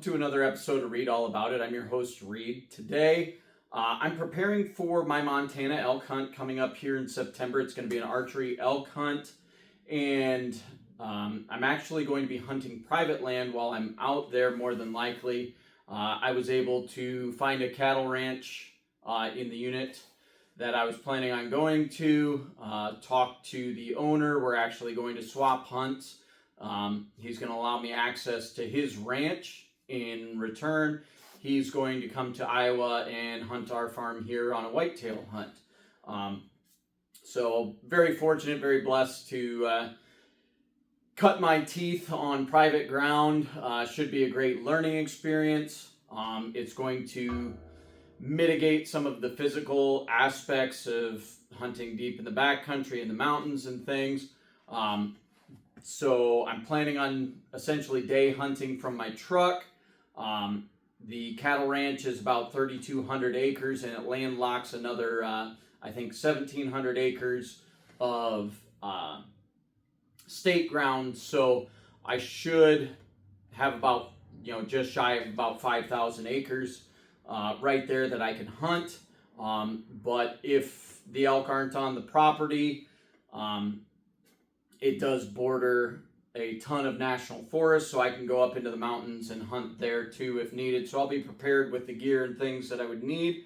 to another episode of Reed All About It. I'm your host, Reed. Today, I'm preparing for my Montana elk hunt coming up here in September. It's going to be an archery elk hunt, and I'm actually going to be hunting private land while I'm out there, more than likely. I was able to find a cattle ranch in the unit that I was planning on going to, talk to the owner. We're actually going to swap hunts. He's going to allow me access to his ranch. In return, he's going to come to Iowa and hunt our farm here on a whitetail hunt. So very fortunate, very blessed to cut my teeth on private ground. Should be a great learning experience. It's going to mitigate some of the physical aspects of hunting deep in the backcountry in the mountains and things. So I'm planning on essentially day hunting from my truck. The cattle ranch is about 3,200 acres, and it landlocks another, I think, 1,700 acres of state ground. So I should have about, just shy of about 5,000 acres right there that I can hunt. But if the elk aren't on the property, it does border a ton of national forests, so I can go up into the mountains and hunt there too if needed. So I'll be prepared with the gear and things that I would need.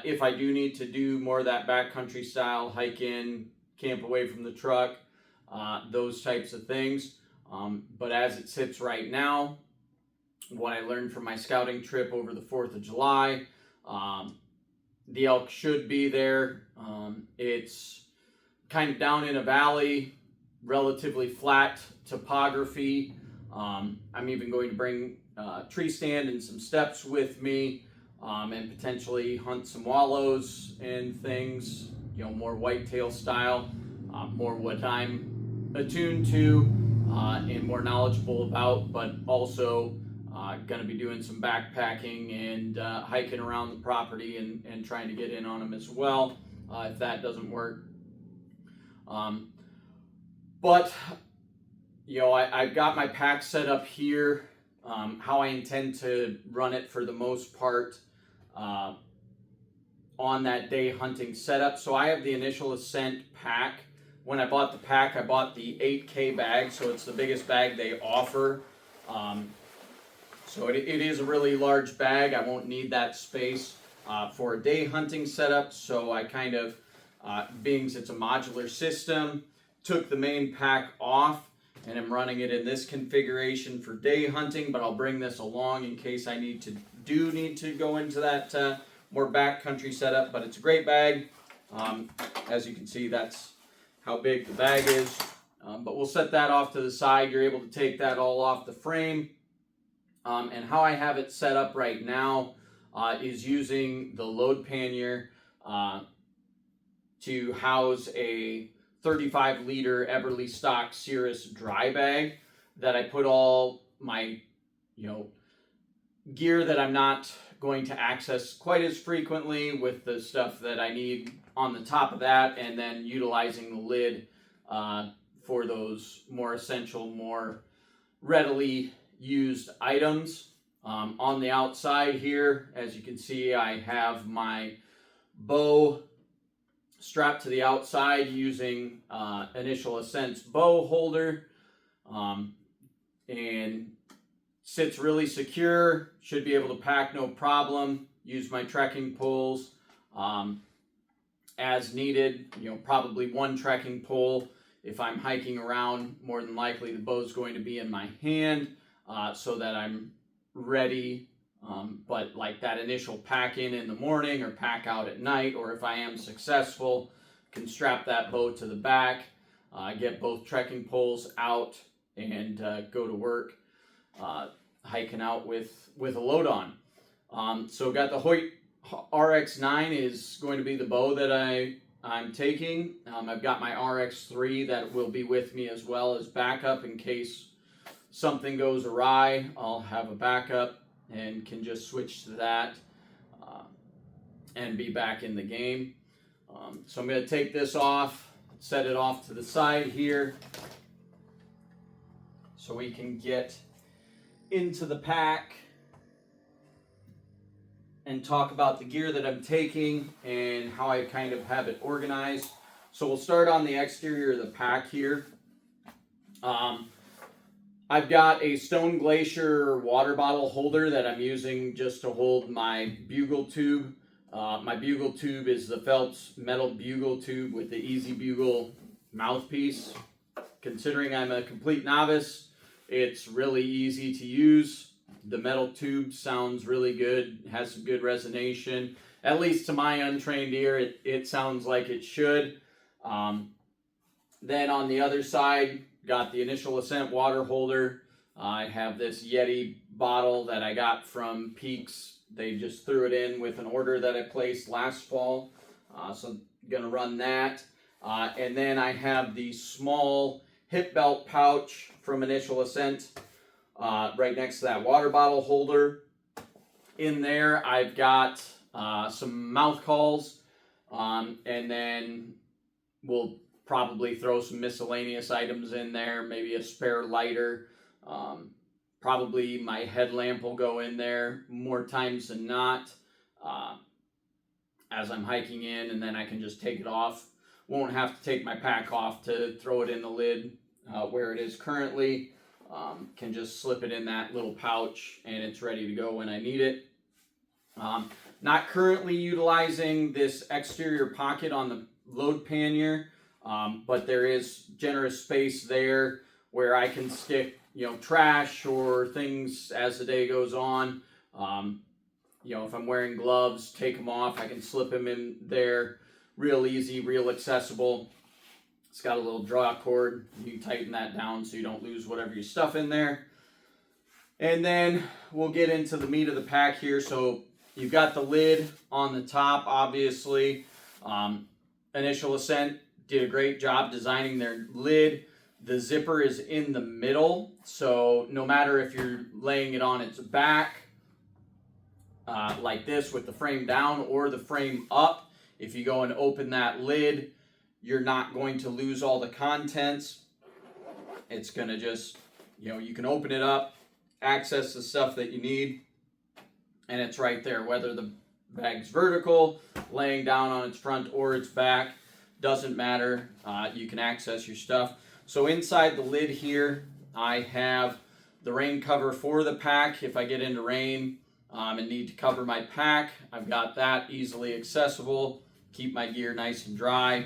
If I do need to do more of that backcountry style, hike in, camp away from the truck, those types of things. But as it sits right now, what I learned from my scouting trip over the 4th of July, the elk should be there. It's kind of down in a valley, relatively flat topography. I'm even going to bring a tree stand and some steps with me, and potentially hunt some wallows and things, more whitetail style, more what I'm attuned to and more knowledgeable about, but also going to be doing some backpacking and hiking around the property and trying to get in on them as well, if that doesn't work. But, I've got my pack set up here, how I intend to run it for the most part on that day hunting setup. So I have the Initial Ascent pack. When I bought the pack, I bought the 8K bag, so it's the biggest bag they offer. So it is a really large bag. I won't need that space for a day hunting setup, so I kind of, being it's a modular system, took the main pack off and I'm running it in this configuration for day hunting, but I'll bring this along in case I need to go into that more backcountry setup. But it's a great bag. As you can see, that's how big the bag is. But we'll set that off to the side. You're able to take that all off the frame. And how I have it set up right now is using the load pannier to house a 35-liter Eberly stock Cirrus dry bag that I put all my, gear that I'm not going to access quite as frequently, with the stuff that I need on the top of that, and then utilizing the lid for those more essential, more readily used items. On the outside here, as you can see, I have my bow strapped to the outside using Initial Ascent's bow holder, and sits really secure. Should be able to pack no problem. Use my trekking poles as needed. Probably one trekking pole if I'm hiking around. More than likely the bow's going to be in my hand so that I'm ready. But like that initial pack in the morning or pack out at night, or if I am successful, can strap that bow to the back, get both trekking poles out, and go to work hiking out with a load on. So got the Hoyt RX9 is going to be the bow that I'm taking. I've got my RX3 that will be with me as well as backup in case something goes awry. I'll have a backup and can just switch to that and be back in the game. So I'm going to take this off, set it off to the side here so we can get into the pack and talk about the gear that I'm taking and how I kind of have it organized. So we'll start on the exterior of the pack here. I've got a Stone Glacier water bottle holder that I'm using just to hold my bugle tube. My bugle tube is the Phelps metal bugle tube with the Easy Bugle mouthpiece. Considering I'm a complete novice, it's really easy to use. The metal tube sounds really good, has some good resonation. At least to my untrained ear, it sounds like it should. Then on the other side, got the Initial Ascent water holder. I have this Yeti bottle that I got from Peaks. They just threw it in with an order that I placed last fall. So I'm gonna run that. And then I have the small hip belt pouch from Initial Ascent right next to that water bottle holder. In there, I've got some mouth calls, and then we'll probably throw some miscellaneous items in there, maybe a spare lighter. Probably my headlamp will go in there more times than not as I'm hiking in, and then I can just take it off. Won't have to take my pack off to throw it in the lid where it is currently. Can just slip it in that little pouch and it's ready to go when I need it. Not currently utilizing this exterior pocket on the load pannier, but there is generous space there where I can stick, trash or things as the day goes on. If I'm wearing gloves, take them off, I can slip them in there. Real easy, real accessible. It's got a little draw cord. You can tighten that down so you don't lose whatever you stuff in there. And then we'll get into the meat of the pack here. So you've got the lid on the top, obviously. Initial Ascent did a great job designing their lid. The zipper is in the middle, so no matter if you're laying it on its back, like this with the frame down or the frame up, if you go and open that lid, you're not going to lose all the contents. It's going to just, you can open it up, access the stuff that you need, and it's right there. Whether the bag's vertical, laying down on its front or its back, doesn't matter. You can access your stuff. So inside the lid here, I have the rain cover for the pack. If I get into rain and need to cover my pack, I've got that easily accessible. Keep my gear nice and dry.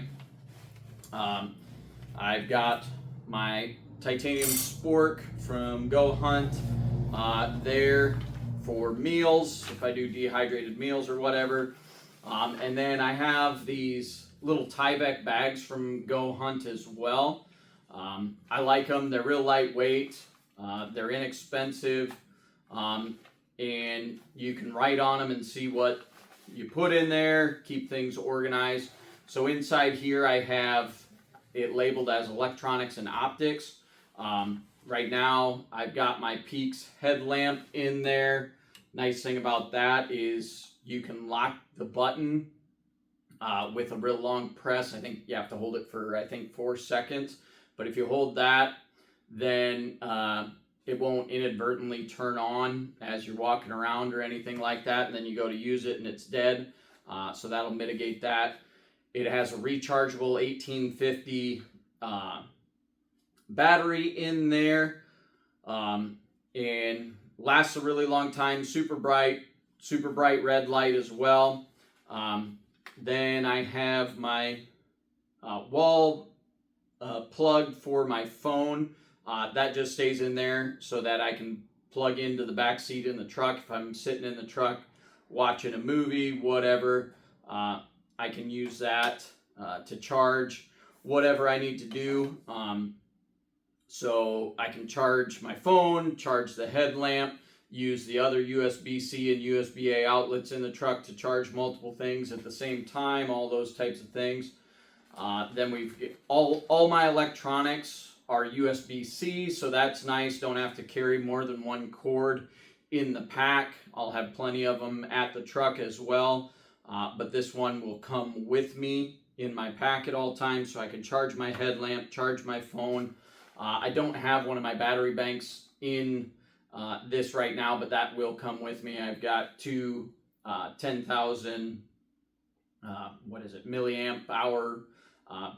I've got my titanium spork from Go Hunt there for meals, if I do dehydrated meals or whatever. And then I have these little Tyvek bags from Go Hunt as well. I like them. They're real lightweight. They're inexpensive. And you can write on them and see what you put in there, keep things organized. So inside here I have it labeled as electronics and optics. Right now I've got my Peaks headlamp in there. Nice thing about that is you can lock the button with a real long press. I think you have to hold it for 4 seconds. But if you hold that, then it won't inadvertently turn on as you're walking around or anything like that. And then you go to use it and it's dead. So that'll mitigate that. It has a rechargeable 1850 battery in there. And lasts a really long time. Super bright red light as well. Then I have my wall plug for my phone. That just stays in there so that I can plug into the back seat in the truck. If I'm sitting in the truck watching a movie, whatever, I can use that to charge whatever I need to do. So I can charge my phone, charge the headlamp, use the other USB-C and USB-A outlets in the truck to charge multiple things at the same time, all those types of things. Then we've all my electronics are USB-C, so that's nice. Don't have to carry more than one cord in the pack. I'll have plenty of them at the truck as well, but this one will come with me in my pack at all times, so I can charge my headlamp, charge my phone. I don't have one of my battery banks in this right now, but that will come with me. I've got two 10,000 milliamp hour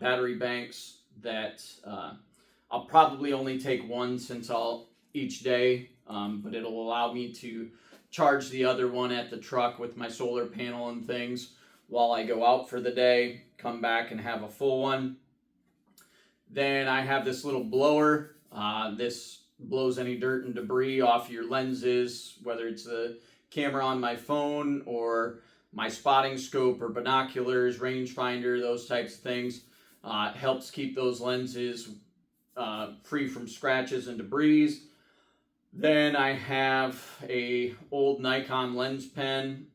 battery banks that I'll probably only take one since I'll each day, but it'll allow me to charge the other one at the truck with my solar panel and things while I go out for the day, come back and have a full one. Then I have this little blower. This blows any dirt and debris off your lenses, whether it's the camera on my phone or my spotting scope or binoculars, rangefinder, those types of things. It helps keep those lenses free from scratches and debris. Then I have a old Nikon lens pen.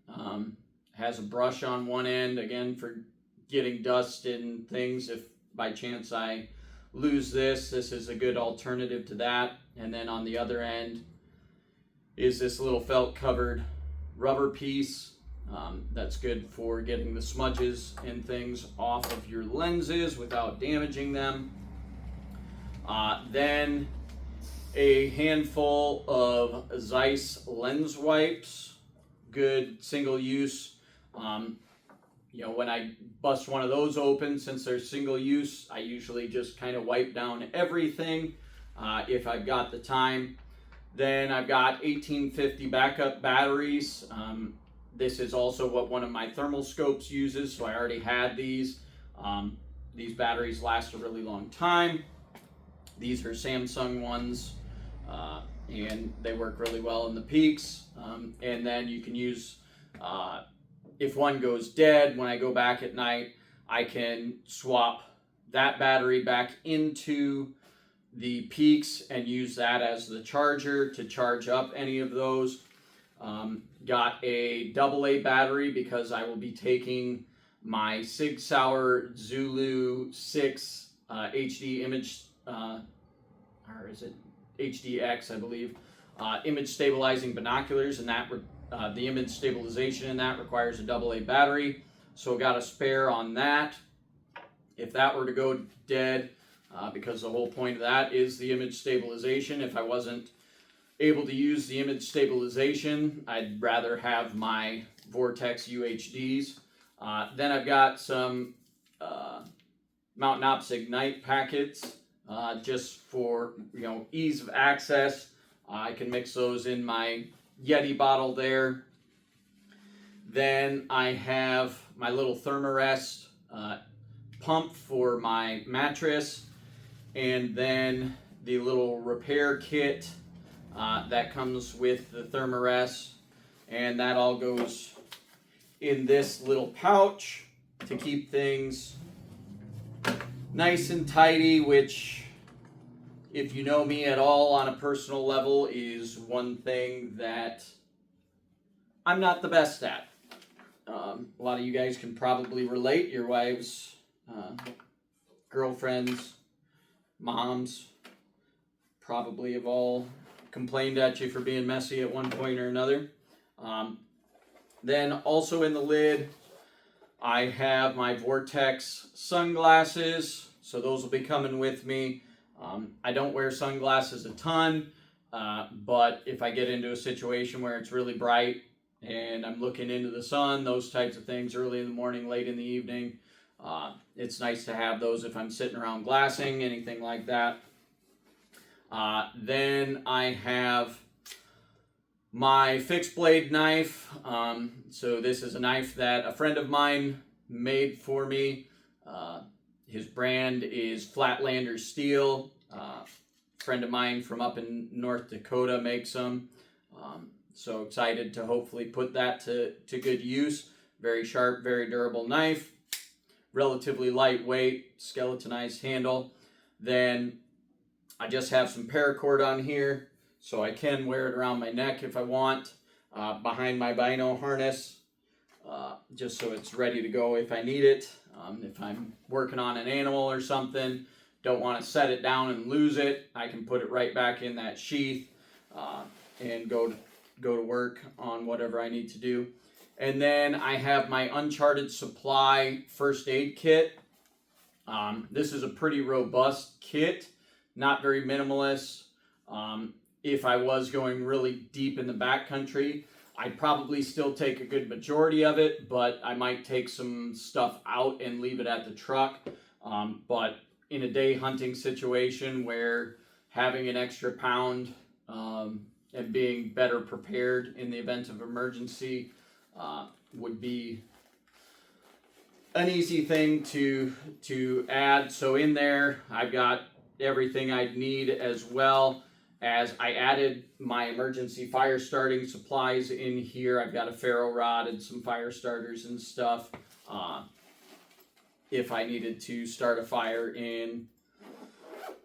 Has a brush on one end, again, for getting dust and things if by chance I lose this. This is a good alternative to that. And then on the other end is this little felt covered rubber piece. That's good for getting the smudges and things off of your lenses without damaging them. Then a handful of Zeiss lens wipes, good single use. When I bust one of those open, since they're single use, I usually just kind of wipe down everything if I've got the time. Then I've got 1850 backup batteries. This is also what one of my thermal scopes uses, so I already had these. These batteries last a really long time. These are Samsung ones, and they work really well in the peaks. And then you can use, if one goes dead, when I go back at night, I can swap that battery back into the peaks and use that as the charger to charge up any of those. Got a AA battery because I will be taking my Sig Sauer Zulu 6 HD image, or is it HDX, I believe, image stabilizing binoculars, and that the image stabilization in that requires a AA battery. So got a spare on that. If that were to go dead, because the whole point of that is the image stabilization. If I wasn't able to use the image stabilization, I'd rather have my Vortex UHDs. Then I've got some Mountain Ops Ignite packets, just for ease of access. I can mix those in my Yeti bottle there. Then I have my little Thermarest pump for my mattress, and then the little repair kit that comes with the Thermarest, and that all goes in this little pouch to keep things nice and tidy, which, if you know me at all on a personal level, is one thing that I'm not the best at. A lot of you guys can probably relate. Your wives, girlfriends, moms probably have all complained at you for being messy at one point or another. Then also in the lid, I have my Vortex sunglasses, so those will be coming with me. I don't wear sunglasses a ton, but if I get into a situation where it's really bright and I'm looking into the sun, those types of things, early in the morning, late in the evening, it's nice to have those if I'm sitting around glassing, anything like that. Then I have my fixed blade knife. So this is a knife that a friend of mine made for me. His brand is Flatlander Steel. A friend of mine from up in North Dakota makes them. So excited to hopefully put that to good use. Very sharp, very durable knife. Relatively lightweight, skeletonized handle. Then I just have some paracord on here, so I can wear it around my neck if I want, behind my bino harness, just so it's ready to go if I need it. If I'm working on an animal or something, don't want to set it down and lose it, I can put it right back in that sheath and go to work on whatever I need to do. And then I have my Uncharted Supply first aid kit. This is a pretty robust kit, not very minimalist. If I was going really deep in the backcountry, I'd probably still take a good majority of it, but I might take some stuff out and leave it at the truck. But in a day hunting situation where having an extra pound and being better prepared in the event of emergency would be an easy thing to add. So in there, I've got everything I'd need, as well as I added my emergency fire starting supplies in here. I've got a ferro rod and some fire starters and stuff if I needed to start a fire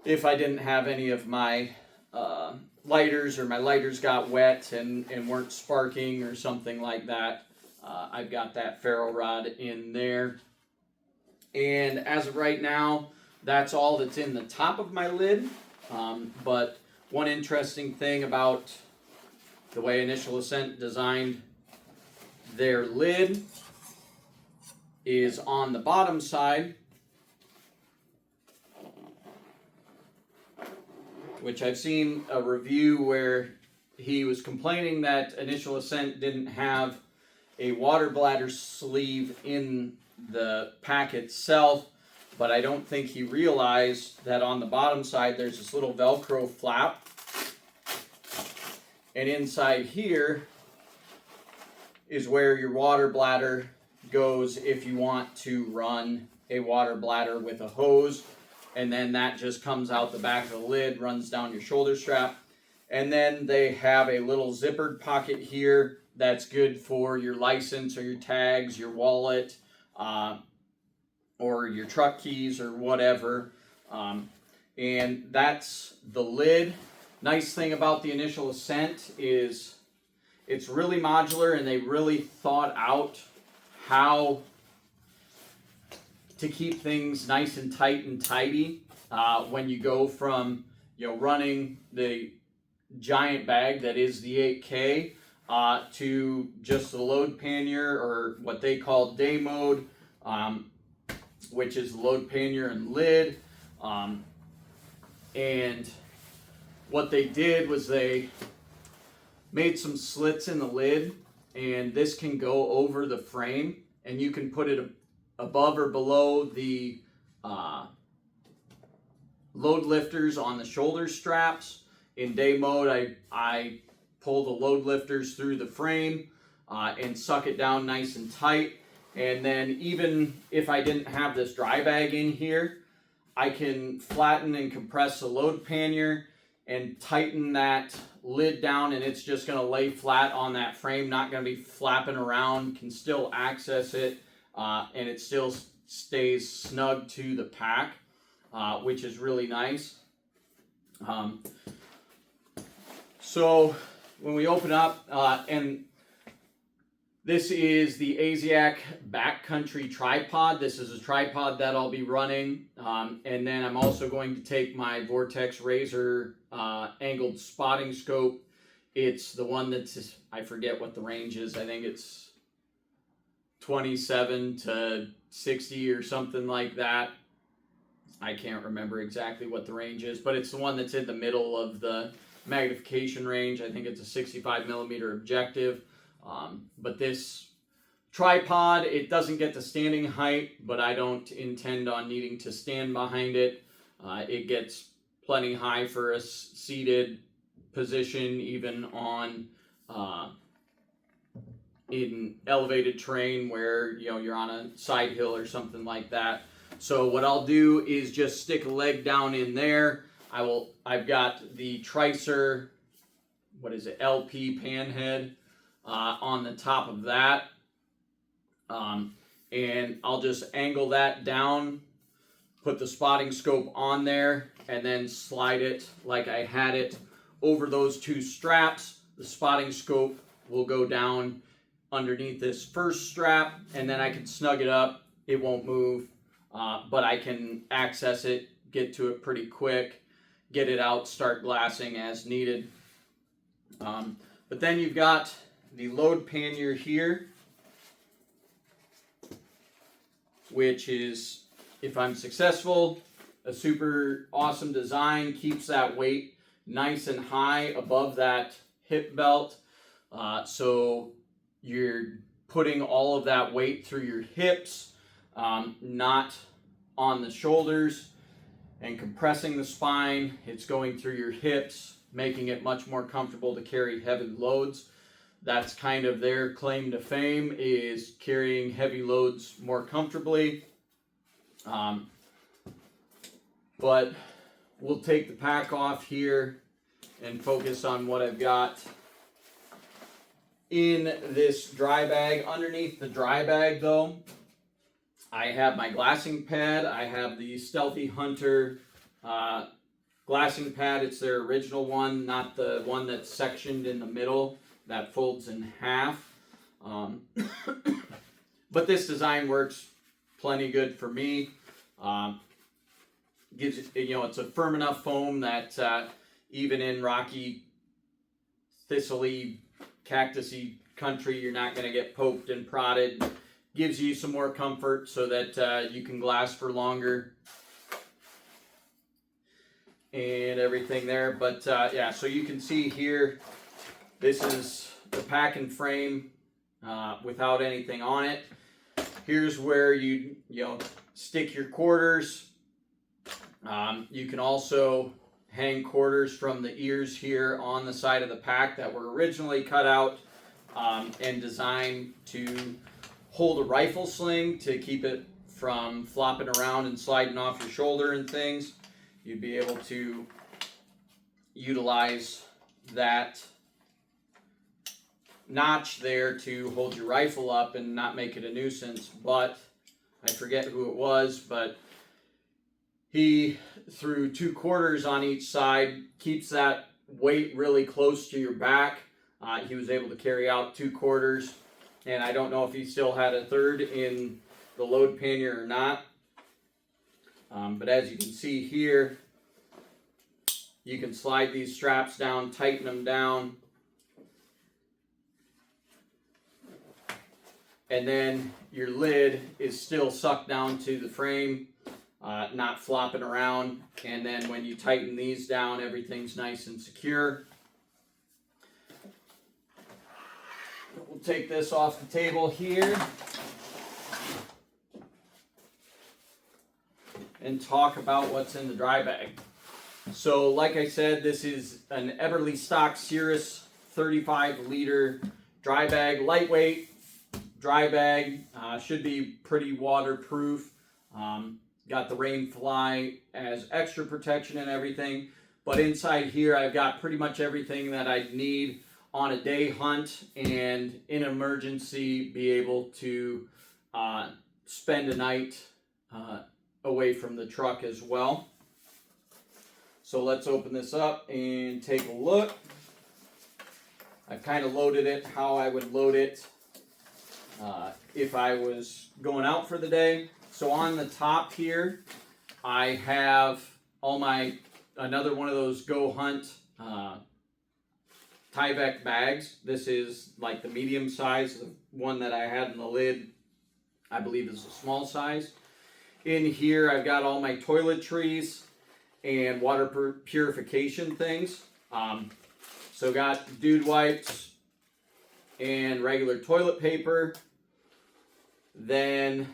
if I didn't have any of my lighters, or my lighters got wet and weren't sparking or something like that. I've got that ferro rod in there. And as of right now, that's all that's in the top of my lid. But one interesting thing about the way Initial Ascent designed their lid is on the bottom side, which I've seen a review where he was complaining that Initial Ascent didn't have a water bladder sleeve in the pack itself, but I don't think he realized that on the bottom side there's this little Velcro flap, and inside here is where your water bladder goes if you want to run a water bladder with a hose, and then that just comes out the back of the lid, runs down your shoulder strap. And then they have a little zippered pocket here that's good for your license or your tags, your wallet, or your truck keys or whatever. And that's the lid. Nice thing about the Initial Ascent is it's really modular, and they really thought out how to keep things nice and tight and tidy when you go from running the giant bag that is the 8K to just the load pannier, or what they call day mode, which is the load pannier and lid. And what they did was they made some slits in the lid, and this can go over the frame, and you can put it above or below the load lifters on the shoulder straps. In day mode, I pull the load lifters through the frame and suck it down nice and tight. And then even if I didn't have this dry bag in here, I can flatten and compress the load pannier and tighten that lid down, and it's just going to lay flat on that frame, not going to be flapping around, can still access it, and it still stays snug to the pack, which is really nice. So when we open up, and this is the AZIAC Backcountry Tripod. This is a tripod that I'll be running. And then I'm also going to take my Vortex Razor angled spotting scope. It's the one that's, I forget what the range is. I think it's 27 to 60 or something like that. I can't remember exactly what the range is, but it's the one that's in the middle of the magnification range. I think it's a 65 millimeter objective. But this tripod, it doesn't get to standing height, but I don't intend on needing to stand behind it. It gets plenty high for a seated position, even on in elevated terrain where you're on a side hill or something like that. So what I'll do is just stick a leg down in there. I've got the Tricer, what is it, LP panhead on the top of that, and I'll just angle that down, put the spotting scope on there, and then slide it like I had it over those two straps. The spotting scope will go down underneath this first strap, and then I can snug it up. It won't move, but I can access it, get to it pretty quick, get it out, start glassing as needed. But then you've got the load pannier here, which is, if I'm successful, a super awesome design, keeps that weight nice and high above that hip belt. So you're putting all of that weight through your hips, not on the shoulders, and compressing the spine. It's going through your hips, making it much more comfortable to carry heavy loads. That's kind of their claim to fame, is carrying heavy loads more comfortably. But we'll take the pack off here and focus on what I've got in this dry bag. Underneath the dry bag though, I have my glassing pad. I have the Stealthy Hunter glassing pad. It's their original one, not the one that's sectioned in the middle that folds in half. But this design works plenty good for me. Gives, you know, it's a firm enough foam that even in rocky, thistly, cactusy country, you're not going to get poked and prodded. Gives you some more comfort so that you can glass for longer and everything there. But yeah, so you can see here, this is the pack and frame without anything on it. Here's where you stick your quarters. You can also hang quarters from the ears here on the side of the pack that were originally cut out and designed to hold a rifle sling to keep it from flopping around and sliding off your shoulder and things. You'd be able to utilize that notch there to hold your rifle up and not make it a nuisance. But I forget who it was, but he threw 2 quarters on each side, keeps that weight really close to your back. He was able to carry out 2 quarters, and I don't know if he still had a third in the load pannier or not. But as you can see here, you can slide these straps down, tighten them down, and then your lid is still sucked down to the frame, not flopping around. And then when you tighten these down, everything's nice and secure. We'll take this off the table here and talk about what's in the dry bag. So like I said, this is an Eberlestock Cirrus 35-liter dry bag, lightweight dry bag, should be pretty waterproof. Got the rain fly as extra protection and everything, but inside here I've got pretty much everything that I'd need on a day hunt and in emergency be able to spend a night away from the truck as well. So let's open this up and take a look. I've kind of loaded it how I would load it if I was going out for the day. So on the top here, I have all my, another one of those Go Hunt Tyvek bags. This is like the medium size. The one that I had in the lid, I believe, is a small size. In here, I've got all my toiletries and water purification things. So got dude wipes and regular toilet paper. Then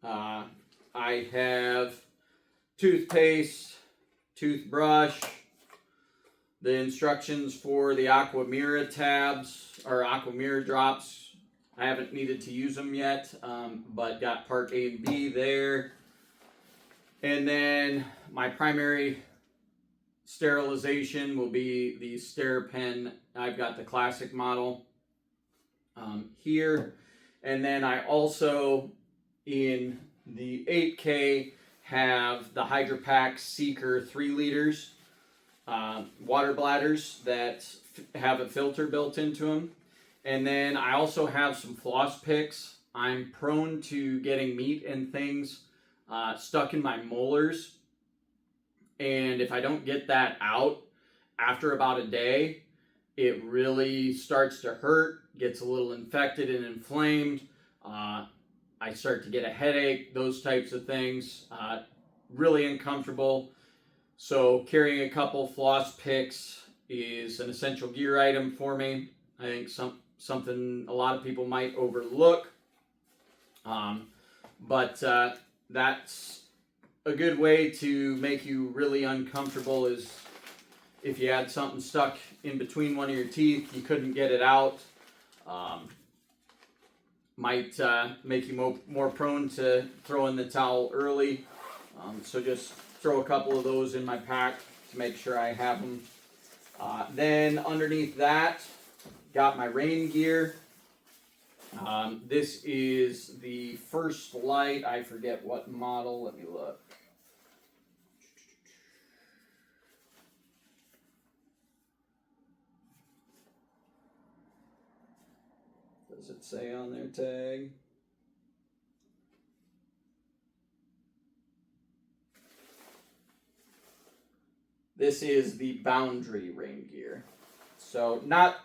I have toothpaste, toothbrush, the instructions for the Aquamira tabs, or Aquamira drops. I haven't needed to use them yet, but got part A and B there. And then my primary sterilization will be the SteriPen. I've got the classic model here. And then I also, in the 8K, have the HydroPack Seeker 3 liters water bladders that have a filter built into them. And then I also have some floss picks. I'm prone to getting meat and things stuck in my molars. And if I don't get that out after about a day, it really starts to hurt, gets a little infected and inflamed. I start to get a headache, those types of things. Really uncomfortable. So carrying a couple floss picks is an essential gear item for me. I think something a lot of people might overlook. But that's a good way to make you really uncomfortable is if you had something stuck in between one of your teeth, you couldn't get it out. Might make you more prone to throw in the towel early. So just throw a couple of those in my pack to make sure I have them. Then underneath that, got my rain gear. This is the First Light. I forget what model. Let me look. Does it say on their tag? This is the Boundary rain gear. So not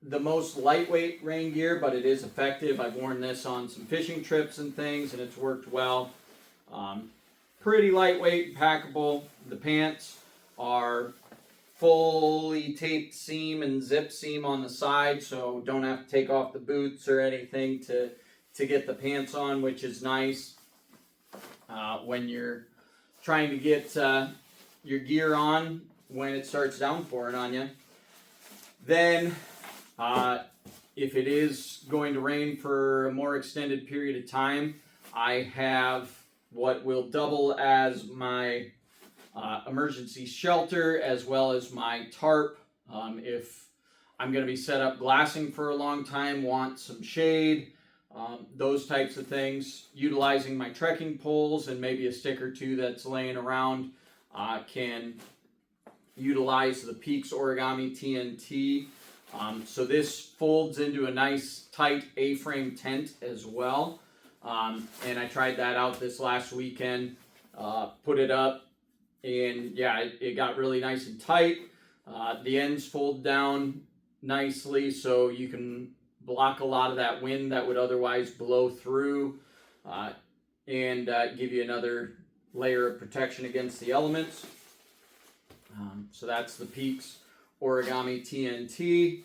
the most lightweight rain gear, but it is effective. I've worn this on some fishing trips and things, and it's worked well. Pretty lightweight, packable. The pants are fully taped seam and zip seam on the side, so don't have to take off the boots or anything to get the pants on, which is nice when you're trying to get your gear on when it starts downpouring on you. Then if it is going to rain for a more extended period of time, I have what will double as my emergency shelter as well as my tarp. If I'm going to be set up glassing for a long time, want some shade, those types of things, utilizing my trekking poles and maybe a stick or two that's laying around, can utilize the Peaks Origami TNT. So this folds into a nice tight A-frame tent as well. And I tried that out this last weekend, put it up, and yeah, it got really nice and tight. The ends fold down nicely so you can block a lot of that wind that would otherwise blow through, and give you another layer of protection against the elements. So that's the Peaks Origami TNT.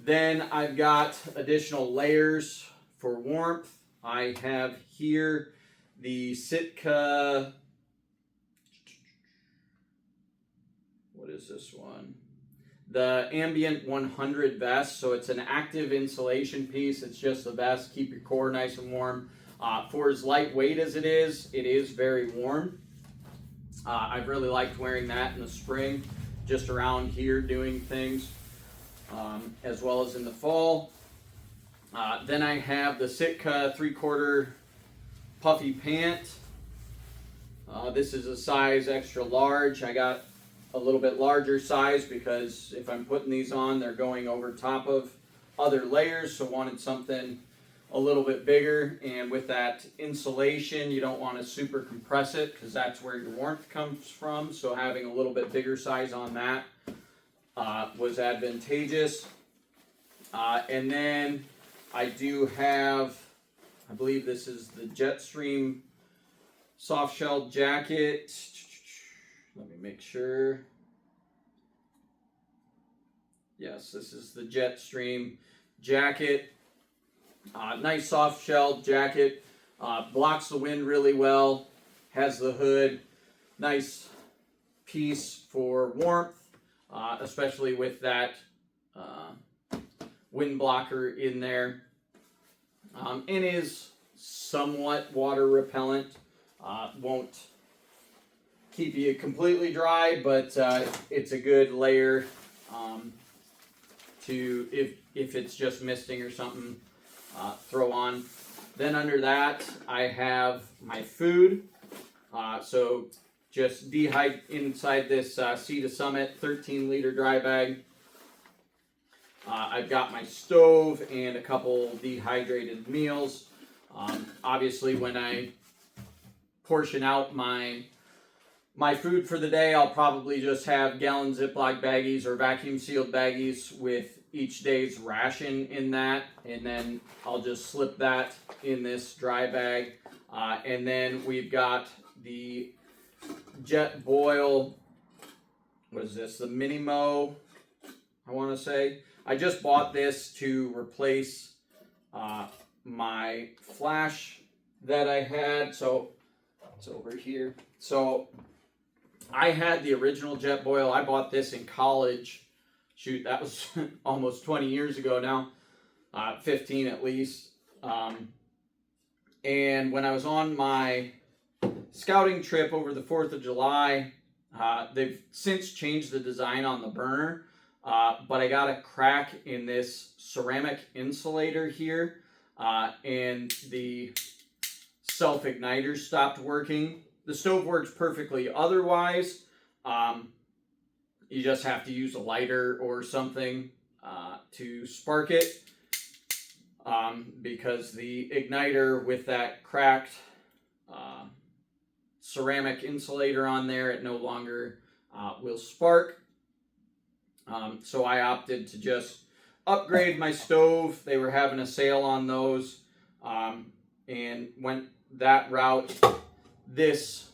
Then I've got additional layers for warmth. I have here the Sitka, what is this one? The Ambient 100 vest. So it's an active insulation piece. It's just the vest. Keep your core nice and warm. For as lightweight as it is very warm. I've really liked wearing that in the spring, just around here doing things, as well as in the fall. Then I have the Sitka 3/4 puffy pant. This is a size extra large. I got a little bit larger size because if I'm putting these on, they're going over top of other layers, so wanted something a little bit bigger. And with that insulation, you don't want to super compress it because that's where your warmth comes from, so having a little bit bigger size on that was advantageous. And then I do have, I believe this is the Jetstream soft shell jacket. Let me make sure. Yes, this is the Jetstream jacket. Nice soft shell jacket. Blocks the wind really well. Has the hood. Nice piece for warmth, especially with that wind blocker in there. And is somewhat water repellent. Won't keep you completely dry, but it's a good layer to, if it's just misting or something, throw on. Then under that, I have my food. So just inside this Sea to Summit 13-liter dry bag. I've got my stove and a couple dehydrated meals. Obviously, when I portion out my food for the day, I'll probably just have gallon Ziploc baggies or vacuum sealed baggies with each day's ration in that, and then I'll just slip that in this dry bag. And then we've got the Jetboil, what is this, the Minimo I want to say. I just bought this to replace my flash that I had. So it's over here. So I had the original Jetboil. I bought this in college. Shoot, that was almost 20 years ago now. 15 at least. And when I was on my scouting trip over the 4th of July, they've since changed the design on the burner, but I got a crack in this ceramic insulator here, and the self-igniter stopped working. The stove works perfectly otherwise. You just have to use a lighter or something to spark it, because the igniter with that cracked ceramic insulator on there, it no longer will spark. So I opted to just upgrade my stove. They were having a sale on those, and went that route. This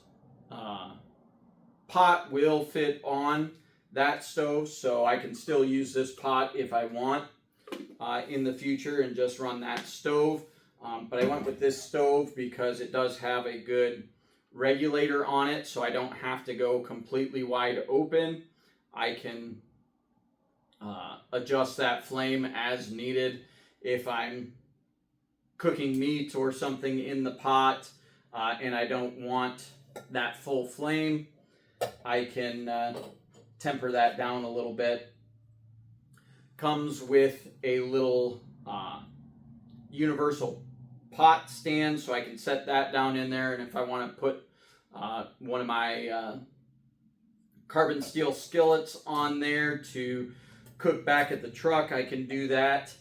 pot will fit on that stove, so I can still use this pot if I want in the future and just run that stove. But I went with this stove because it does have a good regulator on it, so I don't have to go completely wide open. I can adjust that flame as needed. If I'm cooking meat or something in the pot and I don't want that full flame, I can temper that down a little bit. Comes with a little universal pot stand, so I can set that down in there, and if I want to put one of my carbon steel skillets on there to cook back at the truck, I can do that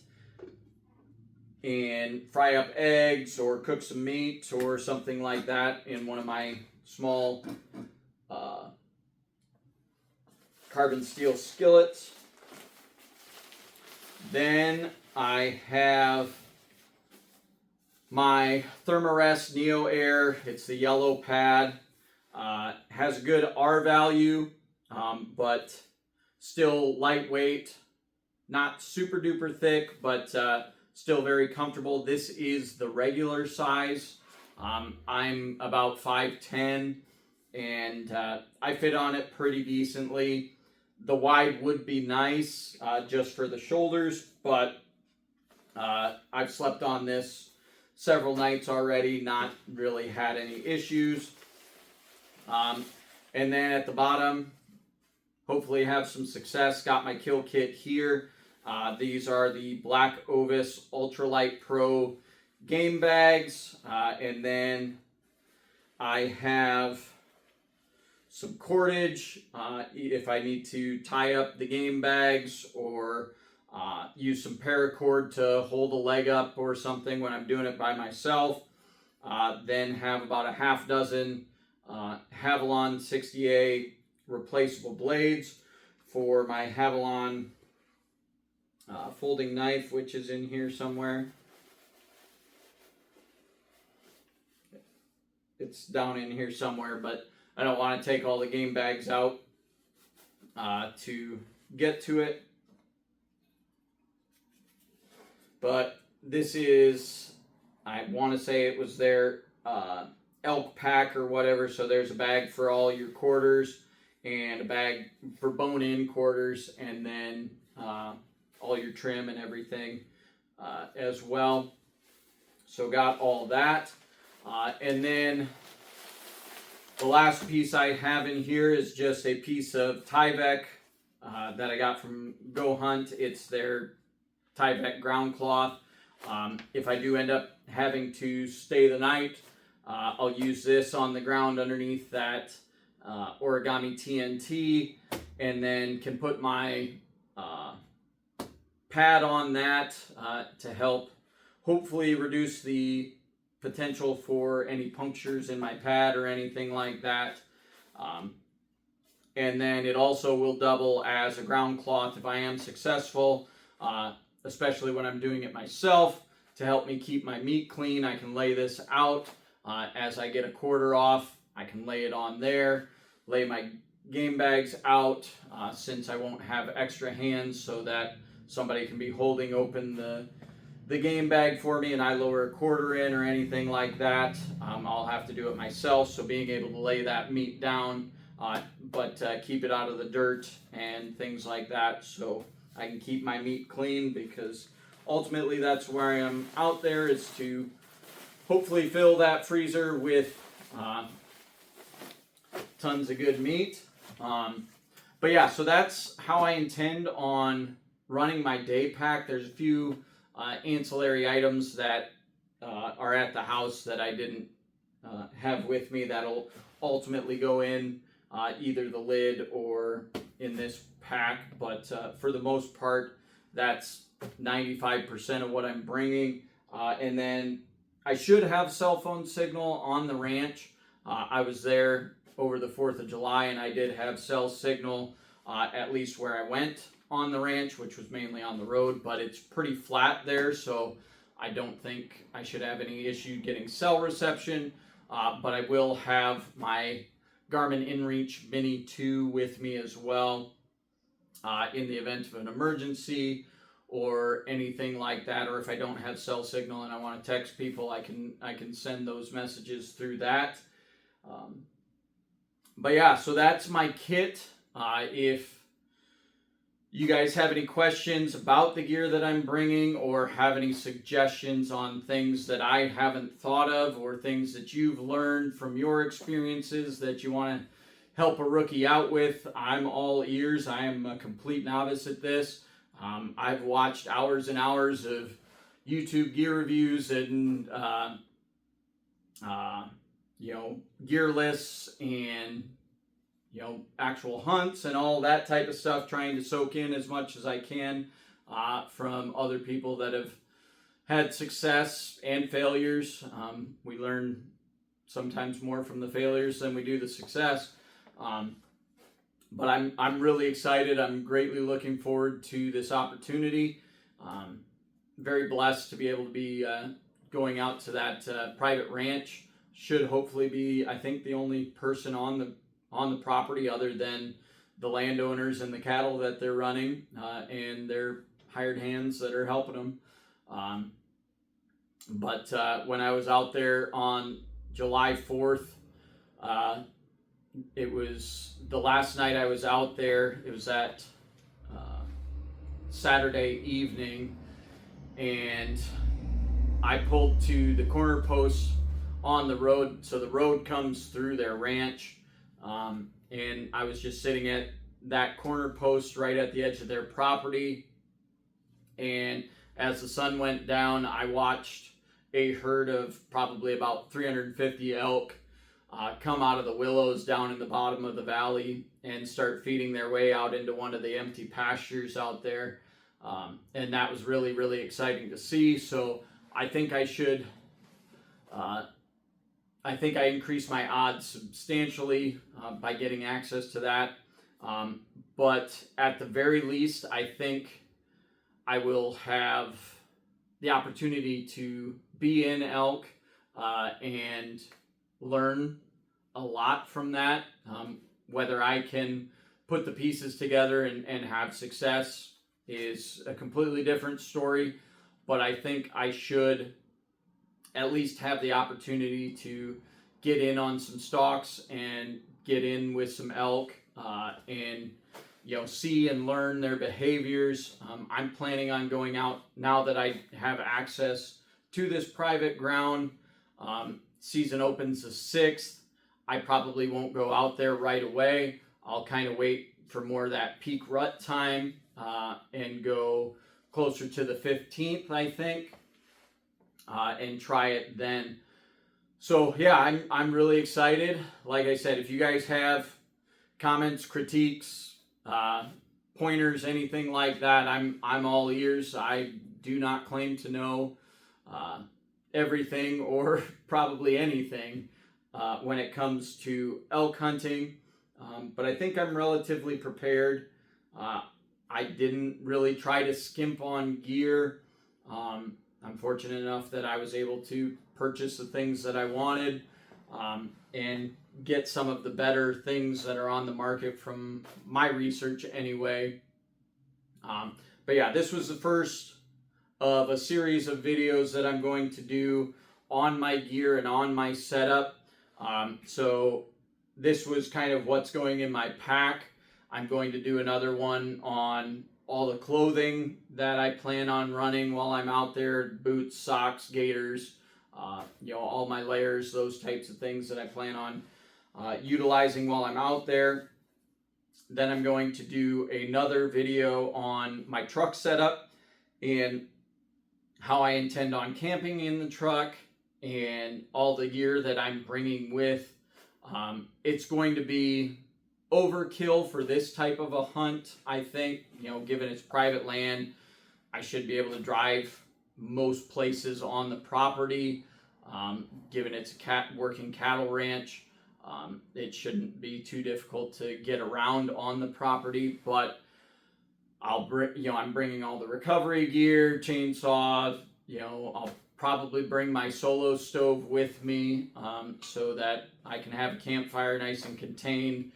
and fry up eggs or cook some meat or something like that in one of my small carbon steel skillets. Then I have my Thermarest Neo Air. It's the yellow pad. Has a good R value, but still lightweight, not super duper thick, but still very comfortable. This is the regular size. I'm about 5'10", and I fit on it pretty decently. The wide would be nice just for the shoulders, but I've slept on this several nights already, not really had any issues. And then at the bottom, hopefully have some success. Got my kill kit here. These are the Black Ovis Ultralight Pro game bags. And then I have some cordage if I need to tie up the game bags or use some paracord to hold a leg up or something when I'm doing it by myself. Then have about a half dozen Havalon 60A replaceable blades for my Havalon folding knife, which is in here somewhere. It's down in here somewhere, but I don't want to take all the game bags out to get to it. But this is, I want to say it was their elk pack or whatever. So there's a bag for all your quarters and a bag for bone-in quarters, and then all your trim and everything as well. So got all that. And then the last piece I have in here is just a piece of Tyvek that I got from Go Hunt. It's their Tyvek ground cloth. If I do end up having to stay the night, I'll use this on the ground underneath that origami TNT, and then can put my pad on that to help hopefully reduce the potential for any punctures in my pad or anything like that. And then it also will double as a ground cloth if I am successful, especially when I'm doing it myself, to help me keep my meat clean. I can lay this out as I get a quarter off. I can lay it on there, lay my game bags out since I won't have extra hands, so that somebody can be holding open the game bag for me and I lower a quarter in or anything like that. I'll have to do it myself, so being able to lay that meat down, but keep it out of the dirt and things like that, so I can keep my meat clean, because ultimately that's where I am out there, is to hopefully fill that freezer with tons of good meat. But yeah, so that's how I intend on running my day pack. There's a few ancillary items that are at the house that I didn't have with me that'll ultimately go in either the lid or in this pack, but for the most part, that's 95% of what I'm bringing. And then I should have cell phone signal on the ranch. I was there over the 4th of July and I did have cell signal at least where I went on the ranch, which was mainly on the road, but it's pretty flat there, so I don't think I should have any issue getting cell reception. But I will have my Garmin InReach Mini 2 with me as well in the event of an emergency or anything like that, or if I don't have cell signal and I want to text people, I can send those messages through that. But yeah, so that's my kit. If you guys have any questions about the gear that I'm bringing, or have any suggestions on things that I haven't thought of, or things that you've learned from your experiences that you want to help a rookie out with, I'm all ears. I am a complete novice at this. I've watched hours and hours of YouTube gear reviews and gear lists and actual hunts and all that type of stuff, trying to soak in as much as I can from other people that have had success and failures. We learn sometimes more from the failures than we do the success. But I'm really excited. I'm greatly looking forward to this opportunity. Very blessed to be able to be going out to that private ranch. Should hopefully be, I think, the only person on the property other than the landowners and the cattle that they're running and their hired hands that are helping them. But when I was out there on July 4th, it was the last night I was out there. It was that Saturday evening, and I pulled to the corner post on the road. So the road comes through their ranch. And I was just sitting at that corner post right at the edge of their property. And as the sun went down, I watched a herd of probably about 350 elk come out of the willows down in the bottom of the valley and start feeding their way out into one of the empty pastures out there. And that was really, really exciting to see. So I think I should... I think I increased my odds substantially by getting access to that. But at the very least, I think I will have the opportunity to be in elk and learn a lot from that. Whether I can put the pieces together and have success is a completely different story. But I think I should at least have the opportunity to get in on some stalks and get in with some elk and see and learn their behaviors. I'm planning on going out now that I have access to this private ground. Season opens the 6th. I probably won't go out there right away. I'll kind of wait for more of that peak rut time and go closer to the 15th, I think. And try it then. So yeah, I'm really excited. Like I said, if you guys have comments, critiques, pointers, anything like that, I'm all ears. I do not claim to know everything or probably anything when it comes to elk hunting, but I think I'm relatively prepared. I didn't really try to skimp on gear. I'm fortunate enough that I was able to purchase the things that I wanted. And get some of the better things that are on the market from my research anyway. But yeah, this was the first of a series of videos that I'm going to do on my gear and on my setup. So this was kind of what's going in my pack. I'm going to do another one on all the clothing that I plan on running while I'm out there: boots, socks, gaiters, all my layers, those types of things that I plan on utilizing while I'm out there. Then I'm going to do another video on my truck setup and how I intend on camping in the truck and all the gear that I'm bringing with. It's going to be overkill for this type of a hunt, I think. Given it's private land, I should be able to drive most places on the property. Given it's a working cattle ranch, it shouldn't be too difficult to get around on the property. But I'm bringing all the recovery gear, chainsaw. I'll probably bring my solo stove with me, so that I can have a campfire nice and contained.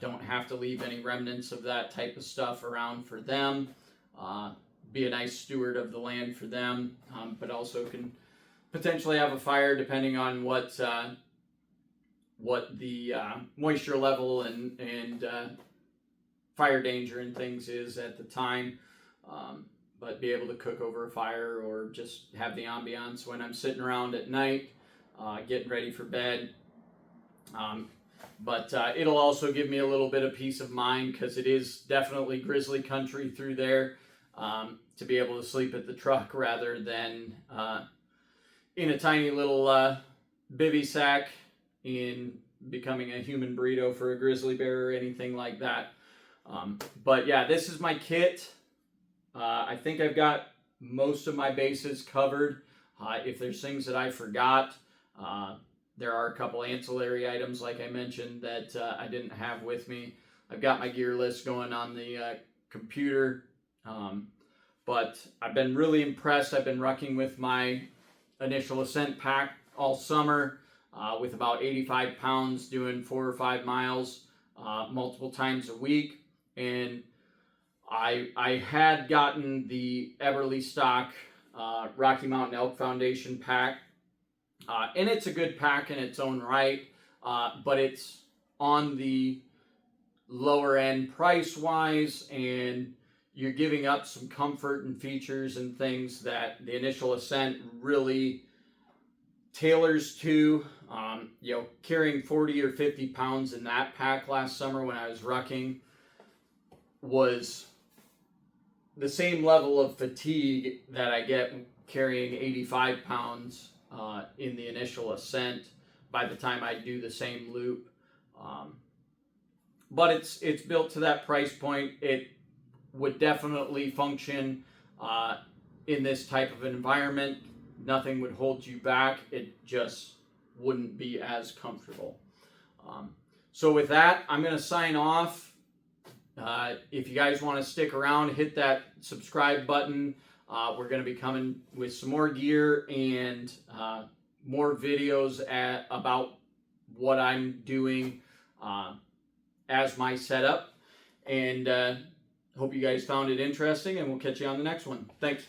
Don't have to leave any remnants of that type of stuff around for them. Be a nice steward of the land for them, but also can potentially have a fire depending on what the moisture level and fire danger and things is at the time. But be able to cook over a fire or just have the ambiance when I'm sitting around at night, getting ready for bed. But it'll also give me a little bit of peace of mind, because it is definitely grizzly country through there, to be able to sleep at the truck rather than in a tiny little bivy sack in becoming a human burrito for a grizzly bear or anything like that. But yeah, this is my kit. I think I've got most of my bases covered. If there's things that I forgot, there are a couple ancillary items, like I mentioned, that I didn't have with me. I've got my gear list going on the computer. But I've been really impressed. I've been rucking with my Initial Ascent pack all summer, with about 85 pounds, doing 4 or 5 miles multiple times a week. And I had gotten the Eberly stock Rocky Mountain Elk Foundation pack, and it's a good pack in its own right, but it's on the lower end price wise, and you're giving up some comfort and features and things that the Initial Ascent really tailors to. Carrying 40 or 50 pounds in that pack last summer when I was rucking was the same level of fatigue that I get carrying 85 pounds in the Initial Ascent by the time I do the same loop. But it's built to that price point. It would definitely function in this type of environment. Nothing would hold you back. It just wouldn't be as comfortable. So with that, I'm going to sign off. If you guys want to stick around, hit that subscribe button. We're going to be coming with some more gear and more videos about what I'm doing as my setup. And hope you guys found it interesting, and we'll catch you on the next one. Thanks.